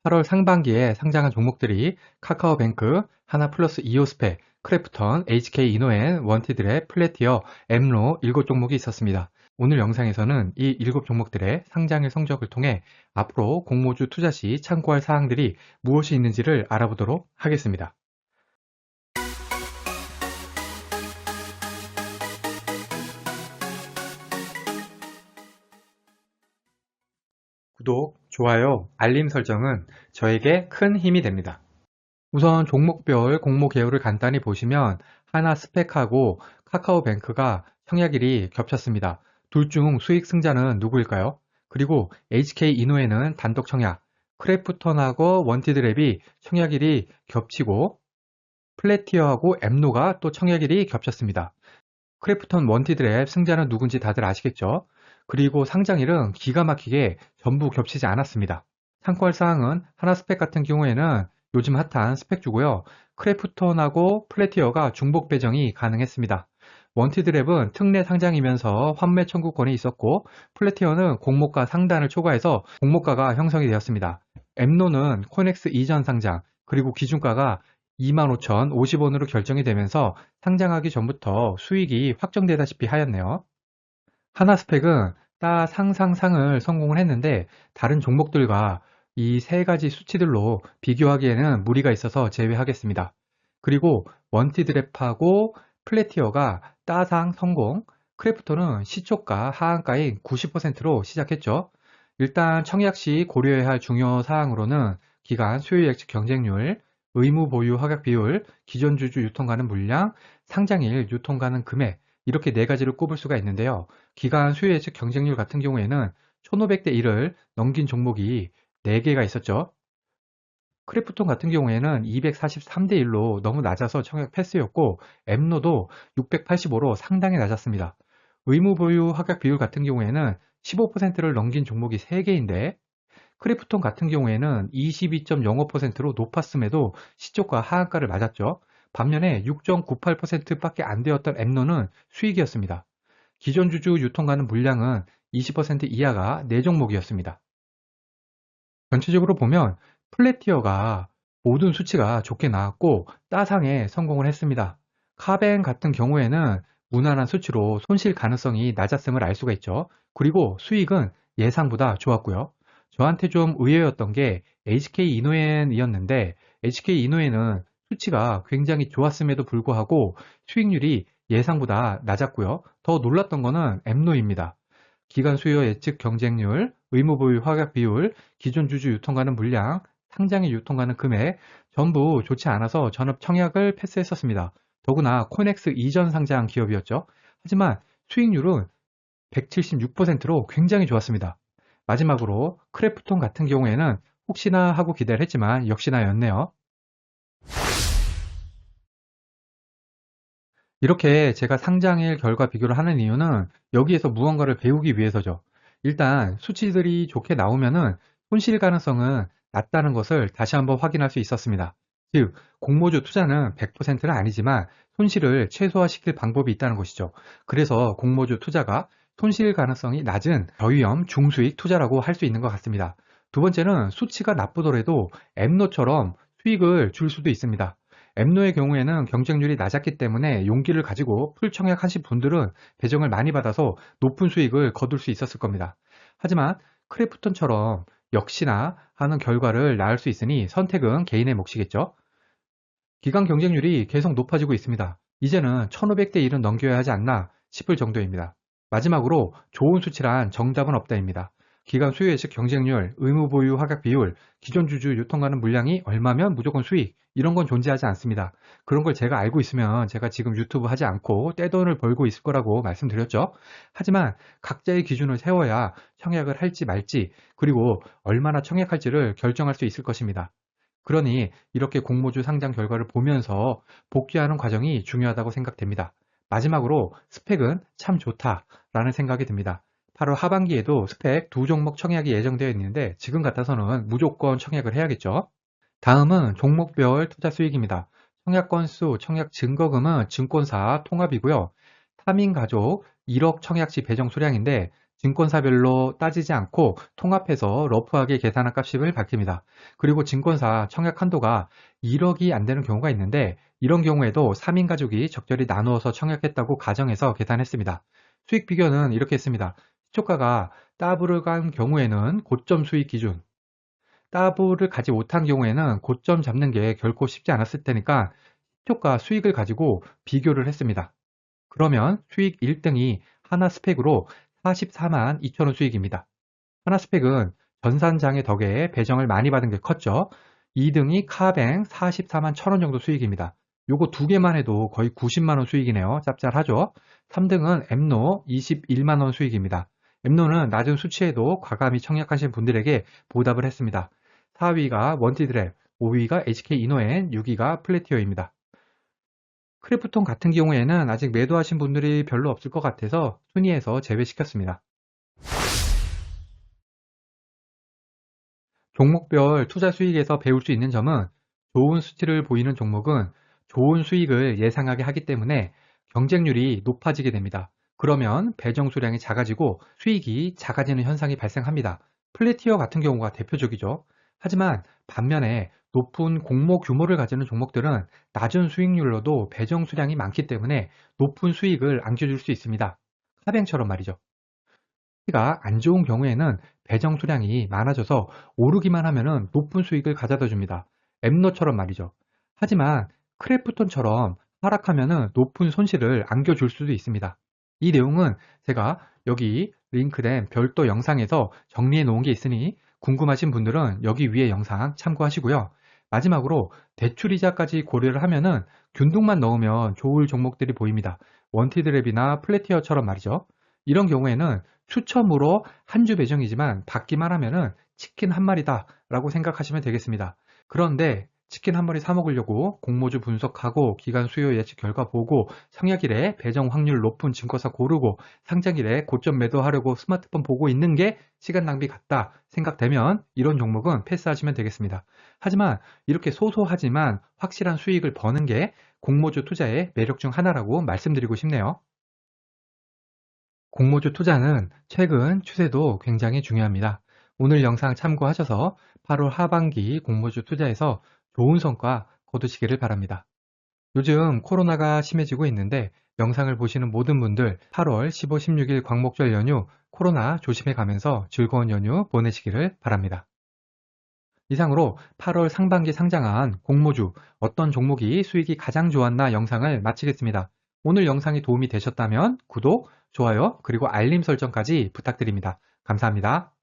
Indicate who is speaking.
Speaker 1: 8월 상반기에 상장한 종목들이 카카오뱅크, 하나플러스 이오스페, 크래프톤, HK이노엔, 원티드랩, 플래티어, 엠로 7종목이 있었습니다. 오늘 영상에서는 이 7종목들의 상장일 성적을 통해 앞으로 공모주 투자 시 참고할 사항들이 무엇이 있는지를 알아보도록 하겠습니다. 구독, 좋아요, 알림 설정은 저에게 큰 힘이 됩니다. 우선 종목별 공모 개요를 간단히 보시면 하나스펙하고 카카오뱅크가 청약일이 겹쳤습니다. 둘 중 수익 승자는 누구일까요? 그리고 HK이노엔은 단독 청약, 크래프톤하고 원티드랩이 청약일이 겹치고 플래티어하고 엠노가 또 청약일이 겹쳤습니다. 크래프톤 원티드랩 승자는 누군지 다들 아시겠죠? 그리고 상장일은 기가 막히게 전부 겹치지 않았습니다. 참고할 사항은 하나스펙 같은 경우에는 요즘 핫한 스펙주고요. 크래프톤하고 플래티어가 중복 배정이 가능했습니다. 원티드랩은 특례 상장이면서 환매 청구권이 있었고 플래티어는 공모가 상단을 초과해서 공모가가 형성이 되었습니다. 엠노는 코넥스 이전 상장 그리고 기준가가 25,050원으로 결정이 되면서 상장하기 전부터 수익이 확정되다시피 하였네요. 하나스펙은 상상상을 성공을 했는데 다른 종목들과 이 세 가지 수치들로 비교하기에는 무리가 있어서 제외하겠습니다. 그리고 원티드랩하고 플래티어가 따상 성공, 크래프톤은 시초가 하한가인 90%로 시작했죠. 일단 청약 시 고려해야 할 중요 사항으로는 기간, 수요 예측 경쟁률, 의무 보유 허약 비율, 기존 주주 유통 가능 물량, 상장일 유통 가능 금액 이렇게 네 가지를 꼽을 수가 있는데요. 기간 수요 예측 경쟁률 같은 경우에는 1500대 1을 넘긴 종목이 4개가 있었죠. 크래프톤 같은 경우에는 243대 1로 너무 낮아서 청약 패스였고 엠노도 685로 상당히 낮았습니다. 의무 보유 허약 비율 같은 경우에는 15%를 넘긴 종목이 3개인데 크래프톤 같은 경우에는 22.05%로 높았음에도 시초가 하한가를 맞았죠. 반면에 6.98%밖에 안 되었던 엠노는 수익이었습니다. 기존 주주 유통가능 물량은 20% 이하가 4종목이었습니다. 전체적으로 보면 플래티어가 모든 수치가 좋게 나왔고 따상에 성공을 했습니다. 카뱅 같은 경우에는 무난한 수치로 손실 가능성이 낮았음을 알 수가 있죠. 그리고 수익은 예상보다 좋았고요. 저한테 좀 의외였던 게 HK이노엔이었는데 HK이노엔은 수치가 굉장히 좋았음에도 불구하고 수익률이 예상보다 낮았고요. 더 놀랐던 거는 엠노입니다. 기간 수요 예측 경쟁률, 의무 보유 허약 비율, 기존 주주 유통가능 물량, 상장일 유통가능 금액 전부 좋지 않아서 전업 청약을 패스했었습니다. 더구나 코넥스 이전 상장 기업이었죠. 하지만 수익률은 176%로 굉장히 좋았습니다. 마지막으로 크래프톤 같은 경우에는 혹시나 하고 기대를 했지만 역시나였네요. 이렇게 제가 상장일 결과 비교를 하는 이유는 여기에서 무언가를 배우기 위해서죠. 일단 수치들이 좋게 나오면은 손실 가능성은 낮다는 것을 다시 한번 확인할 수 있었습니다. 즉, 공모주 투자는 100%는 아니지만 손실을 최소화시킬 방법이 있다는 것이죠. 그래서 공모주 투자가 손실 가능성이 낮은 저위험 중수익 투자라고 할 수 있는 것 같습니다. 두 번째는 수치가 나쁘더라도 엠노처럼 수익을 줄 수도 있습니다. 엠노의 경우에는 경쟁률이 낮았기 때문에 용기를 가지고 풀 청약하신 분들은 배정을 많이 받아서 높은 수익을 거둘 수 있었을 겁니다. 하지만 크래프톤처럼 역시나 하는 결과를 낳을 수 있으니 선택은 개인의 몫이겠죠. 기간 경쟁률이 계속 높아지고 있습니다. 이제는 1500대 1은 넘겨야 하지 않나 싶을 정도입니다. 마지막으로 좋은 수치란 정답은 없다입니다. 기간 수요 예측 경쟁률, 의무 보유 허약 비율, 기존 주주 유통 가능 물량이 얼마면 무조건 수익 이런 건 존재하지 않습니다. 그런 걸 제가 알고 있으면 제가 지금 유튜브 하지 않고 떼돈을 벌고 있을 거라고 말씀드렸죠. 하지만 각자의 기준을 세워야 청약을 할지 말지 그리고 얼마나 청약할지를 결정할 수 있을 것입니다. 그러니 이렇게 공모주 상장 결과를 보면서 복귀하는 과정이 중요하다고 생각됩니다. 마지막으로 스펙은 참 좋다라는 생각이 듭니다. 8월 하반기에도 스펙 2종목 청약이 예정되어 있는데 지금 같아서는 무조건 청약을 해야겠죠. 다음은 종목별 투자 수익입니다. 청약 건수, 청약 증거금은 증권사 통합이고요. 타민가족 1억 청약시 배정 수량인데 증권사별로 따지지 않고 통합해서 러프하게 계산한 값을 밝힙니다. 그리고 증권사 청약 한도가 1억이 안 되는 경우가 있는데 이런 경우에도 3인 가족이 적절히 나누어서 청약했다고 가정해서 계산했습니다. 수익 비교는 이렇게 했습니다. 시초가가 따블을 간 경우에는 고점 수익 기준, 따블을 가지 못한 경우에는 고점 잡는 게 결코 쉽지 않았을 테니까 시초가 수익을 가지고 비교를 했습니다. 그러면 수익 1등이 하나 스펙으로 44만 2천원 수익입니다. 하나 스펙은 전산장의 덕에 배정을 많이 받은 게 컸죠. 2등이 카뱅 44만 1천원 정도 수익입니다. 요거 두 개만 해도 거의 90만원 수익이네요. 짭짤하죠. 3등은 엠노 21만원 수익입니다. 엠노는 낮은 수치에도 과감히 청약하신 분들에게 보답을 했습니다. 4위가 원티드랩, 5위가 HK이노엔, 6위가 플래티어입니다. 크래프톤 같은 경우에는 아직 매도하신 분들이 별로 없을 것 같아서 순위에서 제외시켰습니다. 종목별 투자 수익에서 배울 수 있는 점은 좋은 수치를 보이는 종목은 좋은 수익을 예상하게 하기 때문에 경쟁률이 높아지게 됩니다. 그러면 배정 수량이 작아지고 수익이 작아지는 현상이 발생합니다. 플래티어 같은 경우가 대표적이죠. 하지만 반면에 높은 공모 규모를 가지는 종목들은 낮은 수익률로도 배정 수량이 많기 때문에 높은 수익을 안겨줄 수 있습니다. 카뱅처럼 말이죠. 수치가 안 좋은 경우에는 배정 수량이 많아져서 오르기만 하면 높은 수익을 가져다 줍니다. 엠노처럼 말이죠. 하지만 크래프톤처럼 하락하면 높은 손실을 안겨줄 수도 있습니다. 이 내용은 제가 여기 링크된 별도 영상에서 정리해 놓은 게 있으니 궁금하신 분들은 여기 위에 영상 참고하시고요. 마지막으로 대출이자까지 고려를 하면은 균등만 넣으면 좋을 종목들이 보입니다. 원티드랩이나 플래티어처럼 말이죠. 이런 경우에는 추첨으로 한 주 배정이지만 받기만 하면은 치킨 한 마리다 라고 생각하시면 되겠습니다. 그런데 치킨 한 마리 사 먹으려고 공모주 분석하고 기간 수요 예측 결과 보고 청약일에 배정 확률 높은 증권사 고르고 상장일에 고점 매도하려고 스마트폰 보고 있는 게 시간 낭비 같다 생각되면 이런 종목은 패스하시면 되겠습니다. 하지만 이렇게 소소하지만 확실한 수익을 버는 게 공모주 투자의 매력 중 하나라고 말씀드리고 싶네요. 공모주 투자는 최근 추세도 굉장히 중요합니다. 오늘 영상 참고하셔서 8월 하반기 공모주 투자에서 좋은 성과 거두시기를 바랍니다. 요즘 코로나가 심해지고 있는데 영상을 보시는 모든 분들 8월 15, 16일 광복절 연휴 코로나 조심해 가면서 즐거운 연휴 보내시기를 바랍니다. 이상으로 8월 상반기 상장한 공모주 어떤 종목이 수익이 가장 좋았나 영상을 마치겠습니다. 오늘 영상이 도움이 되셨다면 구독, 좋아요, 그리고 알림 설정까지 부탁드립니다. 감사합니다.